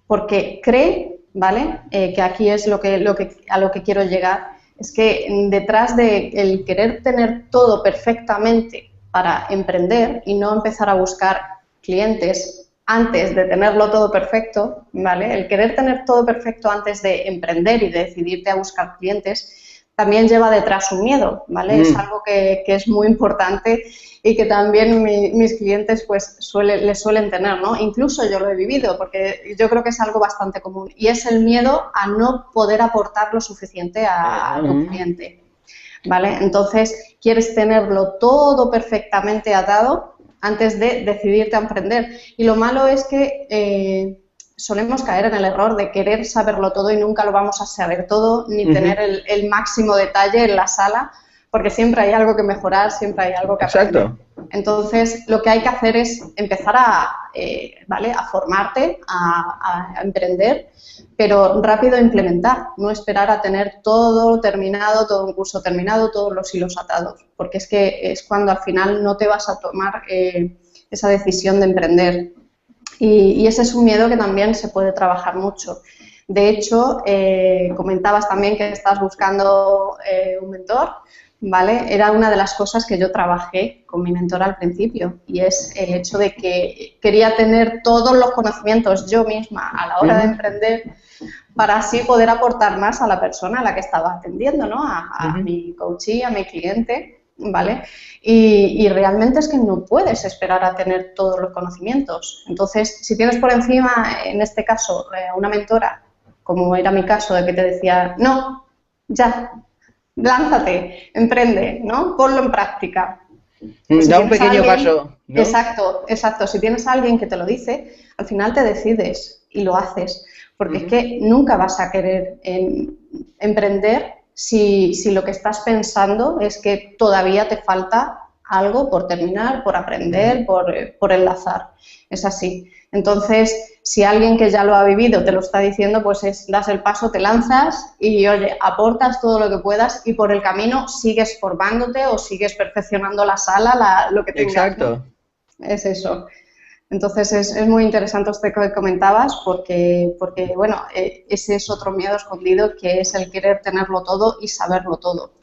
porque cree, ¿vale? Que aquí es a lo que quiero llegar, es que detrás de el querer tener todo perfectamente para emprender y no empezar a buscar clientes antes de tenerlo todo perfecto, ¿vale? El querer tener todo perfecto antes de emprender y de decidirte a buscar clientes también lleva detrás un miedo, ¿vale? Es algo que es muy importante y que también mis clientes pues les suelen tener, ¿no? Incluso yo lo he vivido porque yo creo que es algo bastante común y es el miedo a no poder aportar lo suficiente a tu cliente, ¿vale? Entonces, quieres tenerlo todo perfectamente atado antes de decidirte a emprender. Y lo malo es que solemos caer en el error de querer saberlo todo y nunca lo vamos a saber todo, ni tener el máximo detalle en la sala, porque siempre hay algo que mejorar, siempre hay algo que aprender. Exacto. Entonces, lo que hay que hacer es empezar ¿vale? a formarte, a emprender, pero rápido implementar, no esperar a tener todo terminado, todo un curso terminado, todos los hilos atados, porque es que es cuando al final no te vas a tomar esa decisión de emprender. Y ese es un miedo que también se puede trabajar mucho. De hecho, comentabas también que estás buscando un mentor, ¿vale? Era una de las cosas que yo trabajé con mi mentor al principio y es el hecho de que quería tener todos los conocimientos yo misma a la hora de emprender para así poder aportar más a la persona a la que estaba atendiendo, ¿no? A mi coachee, a mi cliente, ¿vale? Y realmente es que no puedes esperar a tener todos los conocimientos. Entonces, si tienes por encima, en este caso, una mentora, como era mi caso, de que te decía, no, ya, lánzate, emprende, ¿no? Ponlo en práctica. Pues Da un pequeño paso, ¿no? Exacto, exacto. Si tienes a alguien que te lo dice, al final te decides y lo haces. Porque es que nunca vas a querer emprender si lo que estás pensando es que todavía te falta algo por terminar, por aprender, por enlazar. Es así. Entonces, si alguien que ya lo ha vivido te lo está diciendo, pues das el paso, te lanzas y, oye, aportas todo lo que puedas y por el camino sigues formándote o sigues perfeccionando la sala, lo que tengas. Exacto. ¿No? Es eso. Entonces, es muy interesante esto que comentabas porque bueno, ese es otro miedo escondido que es el querer tenerlo todo y saberlo todo.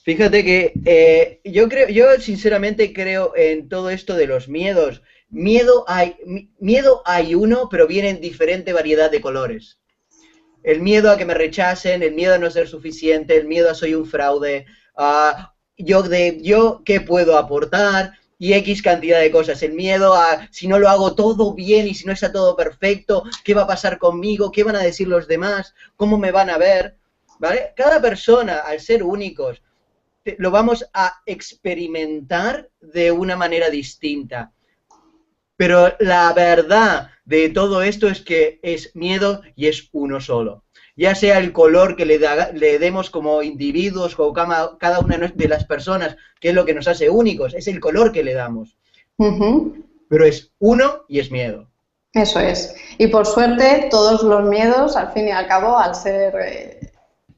Fíjate que yo sinceramente creo en todo esto de los miedos. Miedo hay uno, pero viene en diferente variedad de colores. El miedo a que me rechacen, el miedo a no ser suficiente, el miedo a soy un fraude, yo qué puedo aportar y X cantidad de cosas. El miedo a si no lo hago todo bien y si no está todo perfecto, ¿qué va a pasar conmigo? ¿Qué van a decir los demás? ¿Cómo me van a ver? ¿Vale? Cada persona, al ser únicos, lo vamos a experimentar de una manera distinta. Pero la verdad de todo esto es que es miedo y es uno solo. Ya sea el color que le demos como individuos o cada una de las personas, que es lo que nos hace únicos, es el color que le damos. Pero es uno y es miedo. Eso es. Y por suerte, todos los miedos, al fin y al cabo, al ser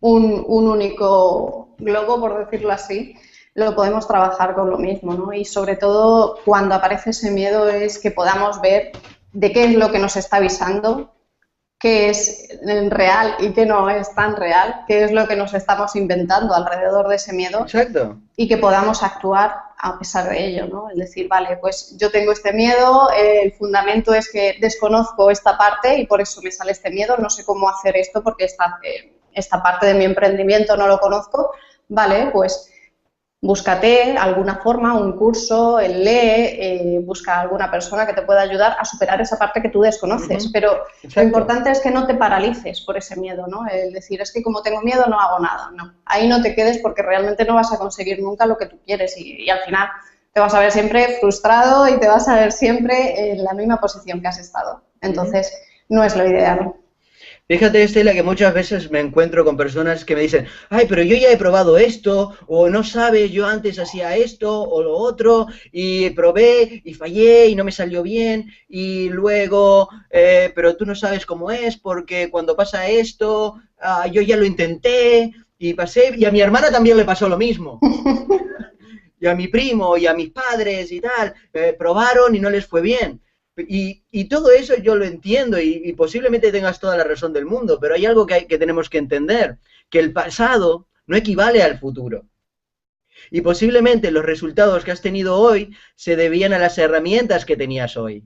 un único globo, por decirlo así, lo podemos trabajar con lo mismo, ¿no? Y sobre todo, cuando aparece ese miedo, es que podamos ver de qué es lo que nos está avisando, qué es real y qué no es tan real, qué es lo que nos estamos inventando alrededor de ese miedo. Exacto. Y que podamos actuar a pesar de ello, ¿no? Es decir, vale, pues yo tengo este miedo, el fundamento es que desconozco esta parte y por eso me sale este miedo, no sé cómo hacer esto porque esta parte de mi emprendimiento no lo conozco, vale, pues búscate alguna forma, un curso, lee, busca alguna persona que te pueda ayudar a superar esa parte que tú desconoces, pero Exacto. Lo importante es que no te paralices por ese miedo, ¿no? El decir, es que como tengo miedo no hago nada, no. Ahí no te quedes porque realmente no vas a conseguir nunca lo que tú quieres y al final te vas a ver siempre frustrado y te vas a ver siempre en la misma posición que has estado. Entonces, no es lo ideal. Fíjate, Estela, que muchas veces me encuentro con personas que me dicen, ay, pero yo ya he probado esto, o no sabes, yo antes hacía esto o lo otro, y probé y fallé y no me salió bien, y luego, pero tú no sabes cómo es, porque cuando pasa esto, yo ya lo intenté, Y pasé, y a mi hermana también le pasó lo mismo. Y a mi primo, y a mis padres y tal, probaron y no les fue bien. Y todo eso yo lo entiendo y posiblemente tengas toda la razón del mundo, pero hay algo que tenemos que entender, que el pasado no equivale al futuro. Y posiblemente los resultados que has tenido hoy se debían a las herramientas que tenías hoy.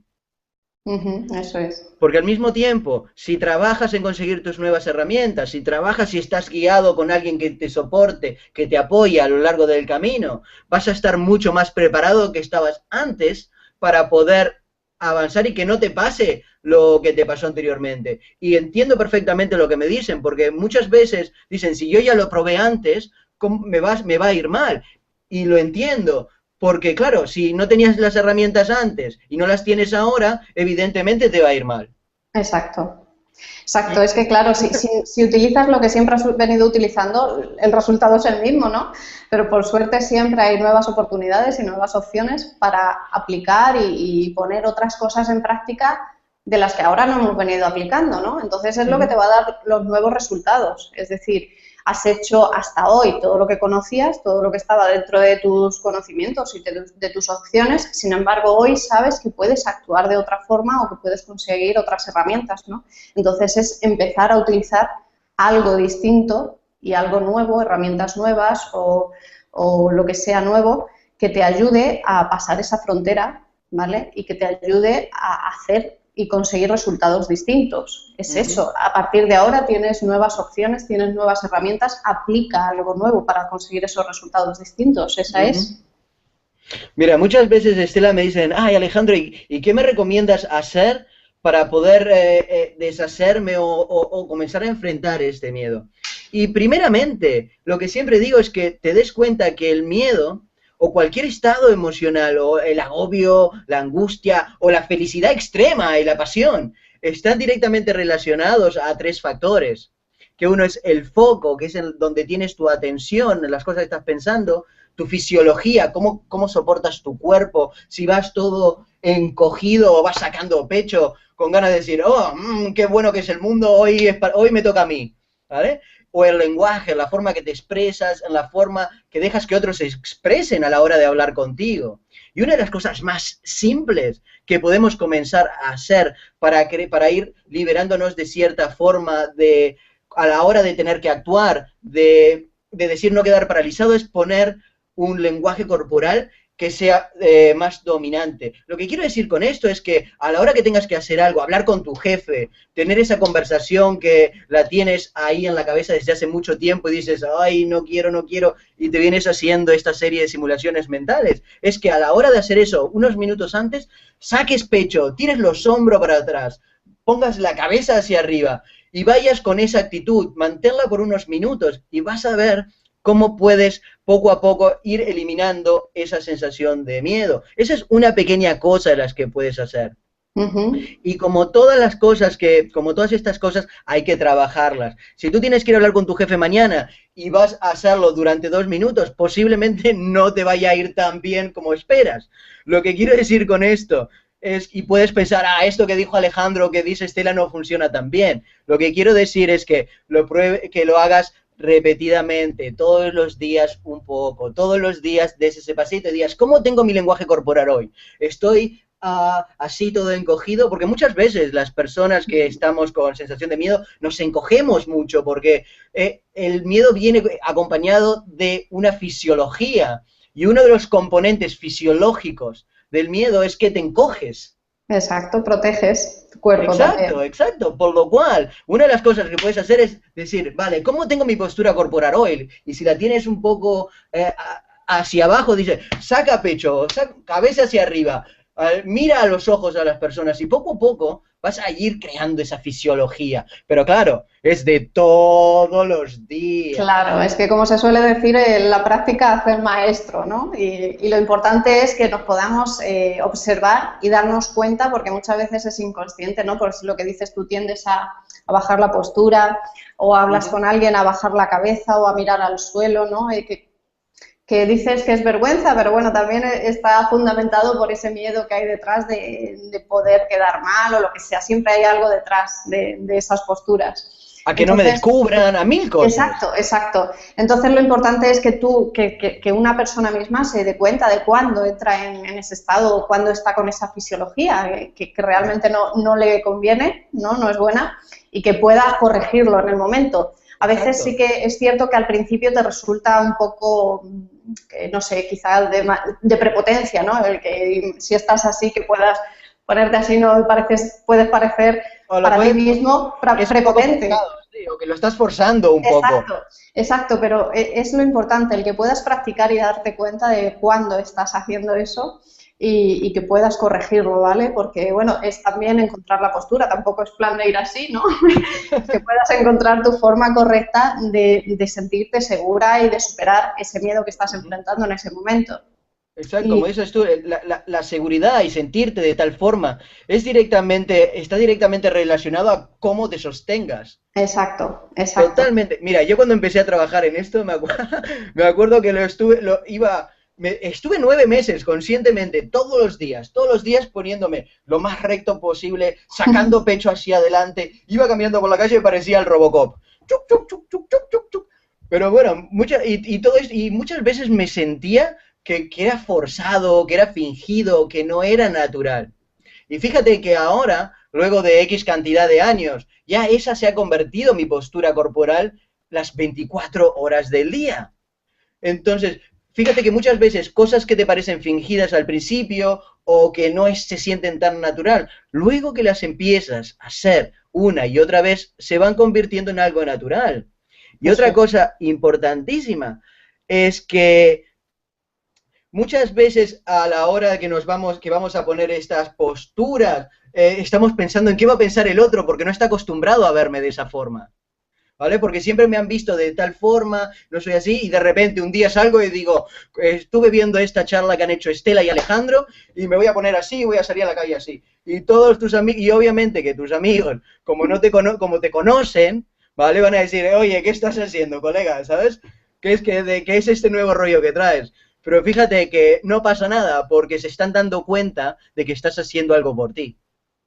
Eso es. Porque al mismo tiempo, si trabajas en conseguir tus nuevas herramientas, si trabajas y estás guiado con alguien que te soporte, que te apoye a lo largo del camino, vas a estar mucho más preparado que estabas antes para poder avanzar y que no te pase lo que te pasó anteriormente. Y entiendo perfectamente lo que me dicen, porque muchas veces dicen, si yo ya lo probé antes, me va a ir mal. Y lo entiendo. Porque, claro, si no tenías las herramientas antes y no las tienes ahora, evidentemente te va a ir mal. Exacto. Exacto, es que claro, si utilizas lo que siempre has venido utilizando, el resultado es el mismo, ¿no? Pero por suerte siempre hay nuevas oportunidades y nuevas opciones para aplicar y poner otras cosas en práctica de las que ahora no hemos venido aplicando, ¿no? Entonces es lo que te va a dar los nuevos resultados, es decir, has hecho hasta hoy todo lo que conocías, todo lo que estaba dentro de tus conocimientos y de tus opciones, sin embargo, hoy sabes que puedes actuar de otra forma o que puedes conseguir otras herramientas, ¿no? Entonces es empezar a utilizar algo distinto y algo nuevo, herramientas nuevas o lo que sea nuevo que te ayude a pasar esa frontera, ¿vale? Y que te ayude a hacer y conseguir resultados distintos. Es eso, a partir de ahora tienes nuevas opciones, tienes nuevas herramientas, aplica algo nuevo para conseguir esos resultados distintos, esa es. Mira, muchas veces, Estela, me dicen, ay, Alejandro, ¿y qué me recomiendas hacer para poder deshacerme o comenzar a enfrentar este miedo? Y primeramente, lo que siempre digo es que te des cuenta que el miedo o cualquier estado emocional, o el agobio, la angustia, o la felicidad extrema y la pasión, están directamente relacionados a tres factores. Que uno es el foco, que es donde tienes tu atención, en las cosas que estás pensando, tu fisiología, cómo soportas tu cuerpo, si vas todo encogido o vas sacando pecho con ganas de decir, oh, qué bueno que es el mundo, hoy me toca a mí, ¿vale? O el lenguaje, la forma que te expresas, la forma que dejas que otros se expresen a la hora de hablar contigo. Y una de las cosas más simples que podemos comenzar a hacer para ir liberándonos de cierta forma a la hora de tener que actuar, de decir no quedar paralizado, es poner un lenguaje corporal que sea más dominante. Lo que quiero decir con esto es que a la hora que tengas que hacer algo, hablar con tu jefe, tener esa conversación que la tienes ahí en la cabeza desde hace mucho tiempo y dices, ay, no quiero, y te vienes haciendo esta serie de simulaciones mentales, es que a la hora de hacer eso, unos minutos antes, saques pecho, tires los hombros para atrás, pongas la cabeza hacia arriba y vayas con esa actitud, manténla por unos minutos y vas a ver cómo puedes poco a poco ir eliminando esa sensación de miedo. Esa es una pequeña cosa de las que puedes hacer. Y como todas estas cosas, hay que trabajarlas. Si tú tienes que ir a hablar con tu jefe mañana y vas a hacerlo durante 2 minutos, posiblemente no te vaya a ir tan bien como esperas. Lo que quiero decir con esto es, y puedes pensar, esto que dijo Alejandro, que dice Estela, no funciona tan bien. Lo que quiero decir es que lo hagas repetidamente, todos los días un poco, todos los días des ese pasito y digas, ¿cómo tengo mi lenguaje corporal hoy? Estoy así todo encogido, porque muchas veces las personas que estamos con sensación de miedo nos encogemos mucho, porque el miedo viene acompañado de una fisiología, y uno de los componentes fisiológicos del miedo es que te encoges. Exacto, proteges tu cuerpo. Exacto. Por lo cual, una de las cosas que puedes hacer es decir, vale, ¿cómo tengo mi postura corporal hoy? Y si la tienes un poco hacia abajo, dice, saca pecho, cabeza hacia arriba, mira a los ojos a las personas y poco a poco vas a ir creando esa fisiología. Pero claro, es de todos los días. Claro, es que como se suele decir, la práctica hace el maestro, ¿no? Y lo importante es que nos podamos observar y darnos cuenta, porque muchas veces es inconsciente, ¿no? Por lo que dices, tú tiendes a bajar la postura o hablas con alguien a bajar la cabeza o a mirar al suelo, ¿no? Que dices que es vergüenza, pero bueno, también está fundamentado por ese miedo que hay detrás de poder quedar mal o lo que sea. Siempre hay algo detrás de esas posturas. A que no me descubran, a mil cosas. Exacto, exacto. Entonces lo importante es que una persona misma se dé cuenta de cuándo entra en ese estado o cuándo está con esa fisiología que realmente no le conviene, no es buena, y que pueda corregirlo en el momento. A veces sí que es cierto que al principio te resulta un poco, no sé, quizás de prepotencia, ¿no? El que si estás así, que puedas ponerte así, puedes parecer para ti mismo prepotente. Sí, o que lo estás forzando un poco. Exacto, pero es lo importante, el que puedas practicar y darte cuenta de cuándo estás haciendo eso y que puedas corregirlo, ¿vale? Porque, bueno, es también encontrar la postura, tampoco es plan de ir así, ¿no? Que puedas encontrar tu forma correcta de sentirte segura y de superar ese miedo que estás enfrentando en ese momento. Exacto, como dices tú, la seguridad y sentirte de tal forma está directamente relacionado a cómo te sostengas. Exacto, exacto. Totalmente. Mira, yo cuando empecé a trabajar en esto, me acuerdo que estuve 9 meses conscientemente, todos los días poniéndome lo más recto posible, sacando pecho hacia adelante, iba caminando por la calle y parecía el Robocop. Chuc, chuc, chuc, chuc, chuc, chuc, chuc. Pero bueno, y muchas veces me sentía que era forzado, que era fingido, que no era natural. Y fíjate que ahora, luego de X cantidad de años, ya esa se ha convertido mi postura corporal las 24 horas del día. Entonces, fíjate que muchas veces cosas que te parecen fingidas al principio o que no se sienten tan natural, luego que las empiezas a hacer una y otra vez, se van convirtiendo en algo natural. Y otra cosa importantísima es que muchas veces a la hora de que vamos a poner estas posturas, estamos pensando en qué va a pensar el otro porque no está acostumbrado a verme de esa forma, ¿vale? Porque siempre me han visto de tal forma, no soy así, y de repente un día salgo y digo, estuve viendo esta charla que han hecho Estela y Alejandro y me voy a poner así y voy a salir a la calle así. Y todos tus amigos, y obviamente que tus amigos, como te conocen, ¿vale? Van a decir, oye, ¿qué estás haciendo, colega? ¿Sabes? ¿Qué es este nuevo rollo que traes? Pero fíjate que no pasa nada porque se están dando cuenta de que estás haciendo algo por ti.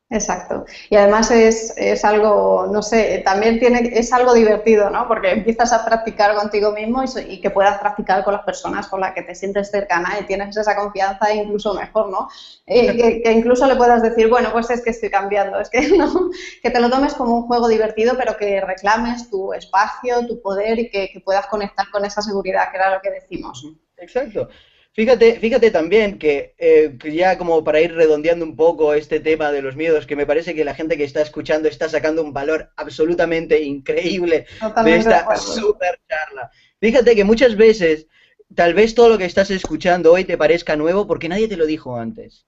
Exacto. Y además es algo, no sé, también es algo divertido, ¿no? Porque empiezas a practicar contigo mismo y que puedas practicar con las personas con las que te sientes cercana y tienes esa confianza incluso mejor, ¿no? Que incluso le puedas decir, bueno, pues es que estoy cambiando, es que no, que te lo tomes como un juego divertido, pero que reclames tu espacio, tu poder y que puedas conectar con esa seguridad, que era lo que decimos. Exacto. Fíjate también que ya como para ir redondeando un poco este tema de los miedos, que me parece que la gente que está escuchando está sacando un valor absolutamente increíble de Totalmente de esta acuerdo. super charla. Fíjate que muchas veces, tal vez todo lo que estás escuchando hoy te parezca nuevo porque nadie te lo dijo antes.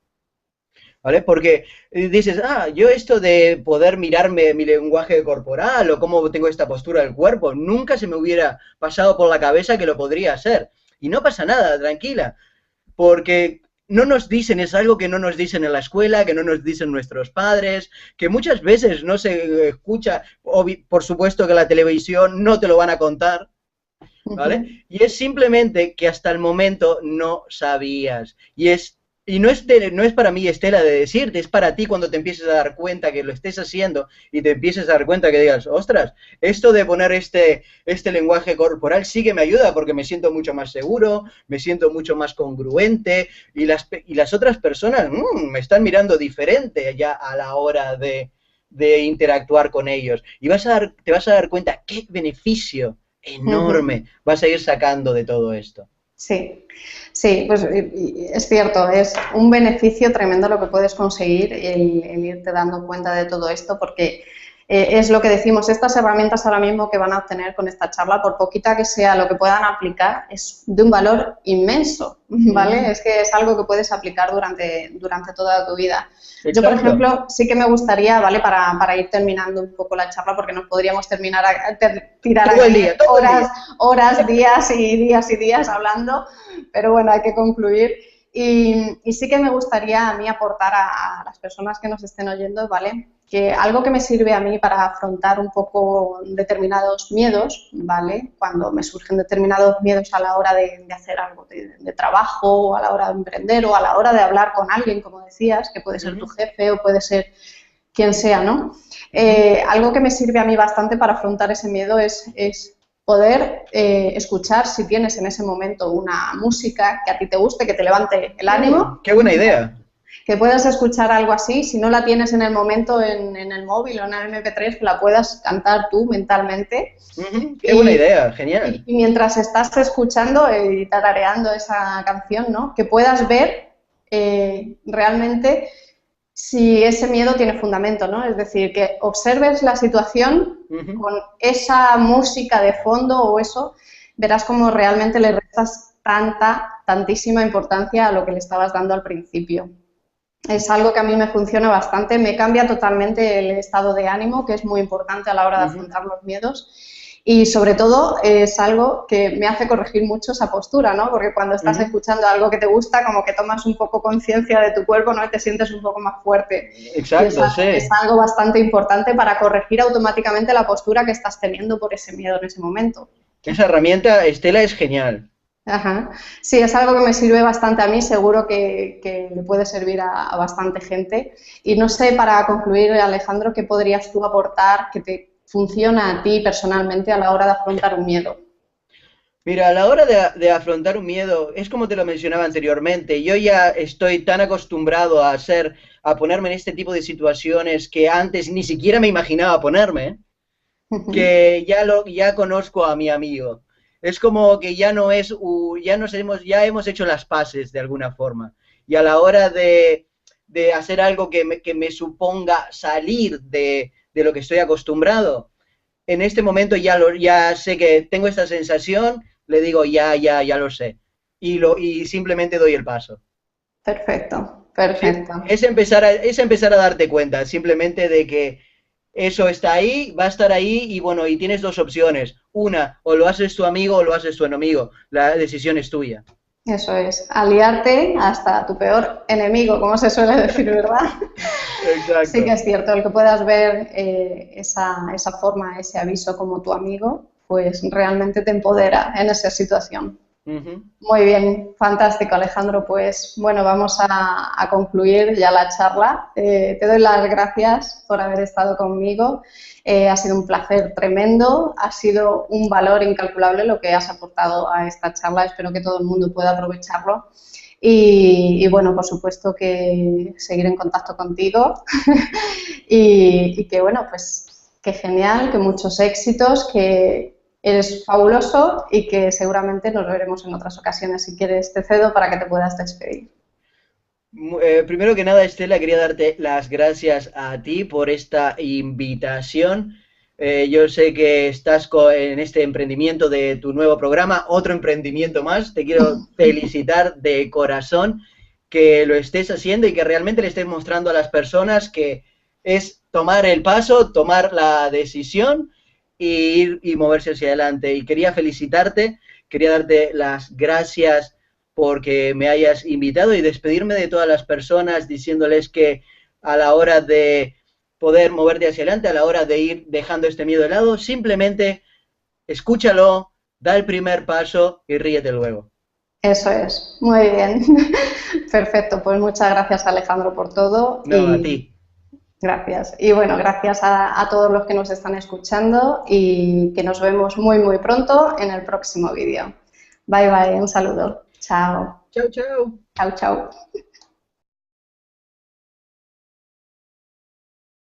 ¿Vale? Porque dices, yo esto de poder mirarme mi lenguaje corporal o cómo tengo esta postura del cuerpo, nunca se me hubiera pasado por la cabeza que lo podría hacer. Y no pasa nada, tranquila, porque no nos dicen, es algo que no nos dicen en la escuela, que no nos dicen nuestros padres, que muchas veces no se escucha, por supuesto que la televisión no te lo van a contar, ¿vale? Y es simplemente que hasta el momento no sabías. Y no es para mí, Estela, de decirte, es para ti cuando te empieces a dar cuenta que lo estés haciendo y te empieces a dar cuenta que digas, ostras, esto de poner este lenguaje corporal sí que me ayuda porque me siento mucho más seguro, me siento mucho más congruente y las otras personas me están mirando diferente ya a la hora de interactuar con ellos. Y te vas a dar cuenta qué beneficio enorme vas a ir sacando de todo esto. Sí, sí, pues es cierto, es un beneficio tremendo lo que puedes conseguir el irte dando cuenta de todo esto, porque es lo que decimos, estas herramientas ahora mismo que van a obtener con esta charla, por poquita que sea lo que puedan aplicar, es de un valor inmenso, ¿vale? Es que es algo que puedes aplicar durante toda tu vida. Exacto. Yo, por ejemplo, sí que me gustaría, ¿vale? Para ir terminando un poco la charla, porque nos podríamos tirar aquí horas, días y días y días hablando, pero bueno, hay que concluir. Y sí que me gustaría a mí aportar a las personas que nos estén oyendo, ¿vale? Que algo que me sirve a mí para afrontar un poco determinados miedos, ¿vale? Cuando me surgen determinados miedos a la hora de hacer algo de trabajo, o a la hora de emprender, o a la hora de hablar con alguien, como decías, que puede ser tu jefe o puede ser quien sea, ¿no? Algo que me sirve a mí bastante para afrontar ese miedo es poder escuchar, si tienes en ese momento una música que a ti te guste, que te levante el ánimo. ¡Qué buena idea! Que puedas escuchar algo así, si no la tienes en el momento en el móvil o en el MP3, que la puedas cantar tú mentalmente. ¡Qué buena idea! Genial. Y mientras estás escuchando y tarareando esa canción, ¿no? Que puedas ver realmente si ese miedo tiene fundamento, ¿no? Es decir, que observes la situación con esa música de fondo o eso, verás cómo realmente le restas tantísima importancia a lo que le estabas dando al principio. Es algo que a mí me funciona bastante, me cambia totalmente el estado de ánimo, que es muy importante a la hora de afrontar los miedos. Y sobre todo es algo que me hace corregir mucho esa postura, ¿no? Porque cuando estás escuchando algo que te gusta, como que tomas un poco conciencia de tu cuerpo, ¿no? Y te sientes un poco más fuerte. Exacto, sí. Es algo bastante importante para corregir automáticamente la postura que estás teniendo por ese miedo en ese momento. Esa herramienta, Estela, es genial. Ajá. Sí, es algo que me sirve bastante a mí, seguro que le puede servir a bastante gente. Y no sé, para concluir, Alejandro, ¿qué podrías tú aportar que te funciona a ti personalmente a la hora de afrontar un miedo? Mira, a la hora de afrontar un miedo, es como te lo mencionaba anteriormente, yo ya estoy tan acostumbrado a ponerme en este tipo de situaciones que antes ni siquiera me imaginaba ponerme, que ya conozco a mi amigo. Es como que ya ya hemos hecho las paces de alguna forma. Y a la hora de hacer algo que me suponga salir de lo que estoy acostumbrado, en este momento ya sé que tengo esta sensación, le digo ya lo sé. Y simplemente doy el paso. Perfecto, perfecto. Sí, es empezar a darte cuenta, simplemente de que eso está ahí, va a estar ahí y bueno, y tienes dos opciones. Una, o lo haces tu amigo o lo haces tu enemigo. La decisión es tuya. Eso es, aliarte hasta tu peor enemigo, como se suele decir, ¿verdad? Exacto. Sí que es cierto, el que puedas ver esa forma, ese aviso como tu amigo, pues realmente te empodera en esa situación. Muy bien, fantástico, Alejandro. Pues bueno, vamos a concluir ya la charla. Te doy las gracias por haber estado conmigo. Ha sido un placer tremendo, ha sido un valor incalculable lo que has aportado a esta charla. Espero que todo el mundo pueda aprovecharlo. Y bueno, por supuesto que seguir en contacto contigo y que bueno, pues que genial, que muchos éxitos, que eres fabuloso y que seguramente nos veremos en otras ocasiones. Si quieres, te cedo para que te puedas despedir. Primero que nada, Estela, quería darte las gracias a ti por esta invitación. Yo sé que estás en este emprendimiento de tu nuevo programa, otro emprendimiento más. Te quiero felicitar de corazón que lo estés haciendo y que realmente le estés mostrando a las personas que es tomar el paso, tomar la decisión y ir y moverse hacia adelante. Y quería felicitarte, quería darte las gracias porque me hayas invitado y despedirme de todas las personas diciéndoles que a la hora de poder moverte hacia adelante, a la hora de ir dejando este miedo de lado, simplemente escúchalo, da el primer paso y ríete luego. Eso es, muy bien. Perfecto, pues muchas gracias, Alejandro, por todo. No, a ti. Gracias. Y bueno, gracias a todos los que nos están escuchando y que nos vemos muy, muy pronto en el próximo vídeo. Bye, bye, un saludo. Chao. Chao, chao. Chao, chao.